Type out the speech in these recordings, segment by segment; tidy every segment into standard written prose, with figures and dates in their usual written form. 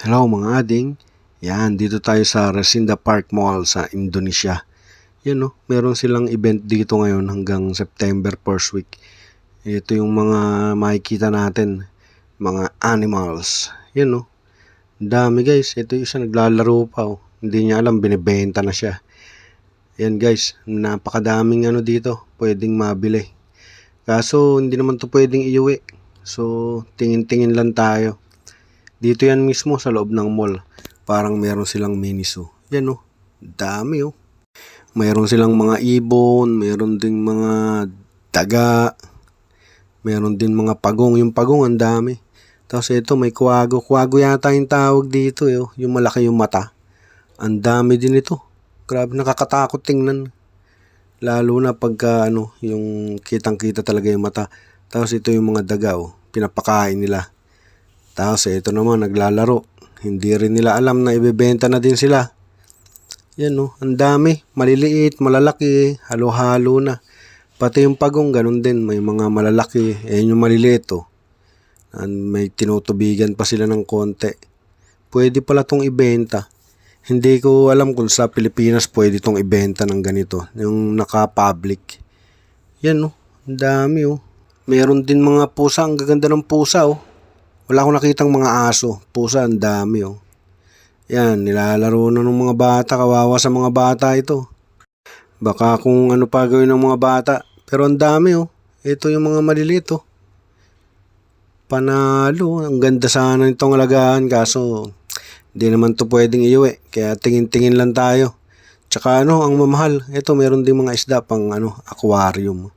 Hello mga ading. Yan, dito tayo sa Resenda Park Mall sa Indonesia. Yan no, meron silang event dito ngayon hanggang September first week. Ito yung mga makikita natin, mga animals. Yan no, dami guys. Ito yung isa naglalaro pa oh. Hindi niya alam, binibenta na siya. Yan guys, napakadaming dito, pwedeng mabili. Kaso hindi naman to pwedeng iuwi. So, tingin-tingin lang tayo. Dito yan mismo sa loob ng mall. Parang meron silang mini zoo. Yan oh. Dami oh. Meron silang mga ibon, meron ding mga daga, meron din mga pagong. Yung pagong ang dami. Tapos ito may kuwago. Kuwago yata yung tawag dito eh. Oh. Yung malaki yung mata. Ang dami din ito. Grabe, nakakatakot tingnan. Lalo na pagka yung kitang-kita talaga yung mata. Tapos ito yung mga daga oh. Pinapakain nila. Tapos ito naman naglalaro. Hindi rin nila alam na ibebenta na din sila. Yan oh, ang dami. Maliliit, malalaki, halo-halo na. Pati yung pagong ganun din. May mga malalaki. Ayan yung maliliit oh. May tinutubigan pa sila ng konti. Pwede pala tong ibenta. Hindi ko alam kung sa Pilipinas pwede tong ibenta ng ganito. Yung naka-public. Yan oh, ang dami oh. Meron din mga pusa. Ang gaganda ng pusa oh. Wala akong nakitang mga aso. Pusa, ang dami oh. Yan, nilalaro na ng mga bata. Kawawa sa mga bata ito. Baka kung ano pa gawin ng mga bata. Pero ang dami oh. Ito yung mga maliliit oh. Panalo. Ang ganda sana itong alagaan. Kaso, hindi naman to pwedeng iuwi. Kaya tingin-tingin lang tayo. Tsaka ang mamahal. Ito, meron din mga isda pang aquarium.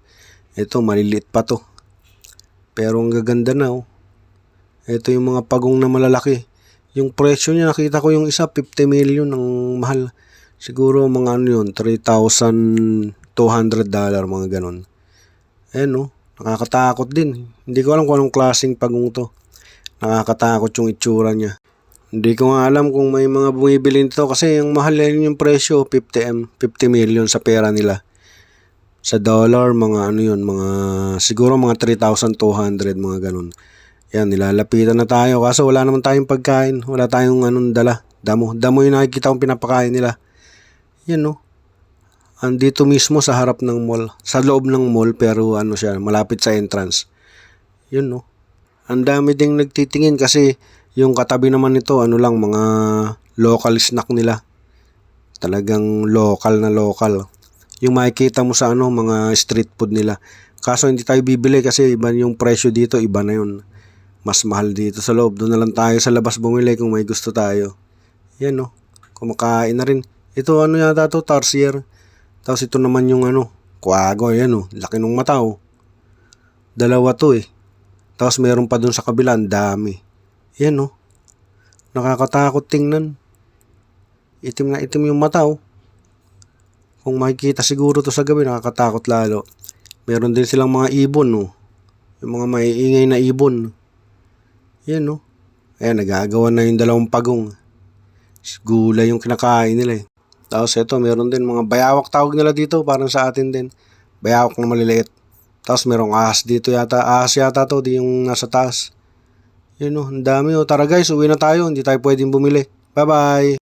Ito, maliliit pa to. Pero ang gaganda na oh. Ito yung mga pagong na malalaki. Yung presyo niya, nakita ko yung isa, 50 million ang mahal. Siguro mga yun, $3,200, mga ganon. Ayan nakakatakot din. Hindi ko alam kung anong klaseng pagong to. Nakakatakot yung itsura niya. Hindi ko nga alam kung may mga bumibili nito kasi yung mahal yan yung presyo, 50 million sa pera nila. Sa dollar, mga siguro mga 3,200, mga ganon. Yan, nilalapitan na tayo. Kaso wala naman tayong pagkain. Wala tayong dala. Damo yung nakikita kong pinapakain nila. Yan andito mismo sa harap ng mall. Sa loob ng mall pero siya, malapit sa entrance. Yun Ang dami ding nagtitingin kasi yung katabi naman nito, lang, mga local snack nila. Talagang local na local. Yung makikita mo sa mga street food nila. Kaso hindi tayo bibili kasi iba yung presyo dito, iba na yun. Mas mahal dito sa loob. Doon na lang tayo sa labas bumili kung may gusto tayo. Yan kumakain na rin. Ito yata to, tarsier. Tapos ito naman yung kuwago. Yan laki ng mata Dalawa to eh. Tapos meron pa doon sa kabila, ang dami. Yan nakakatakot tingnan. Itim na itim yung mata Kung makikita siguro to sa gabi, nakakatakot lalo. Meron din silang mga ibon Yung mga maiingay na ibon. Yan Ayan, nagagawa na yung dalawang pagong. Gulay yung kinakain nila eh. Tapos ito, meron din mga bayawak tawag nila dito, parang sa atin din. Bayawak na maliliit. Tapos merong ahas dito yata. Ahas yata to, di yung nasa taas. Yan ang dami Tara guys, uwi na tayo. Hindi tayo pwedeng bumili. Bye-bye!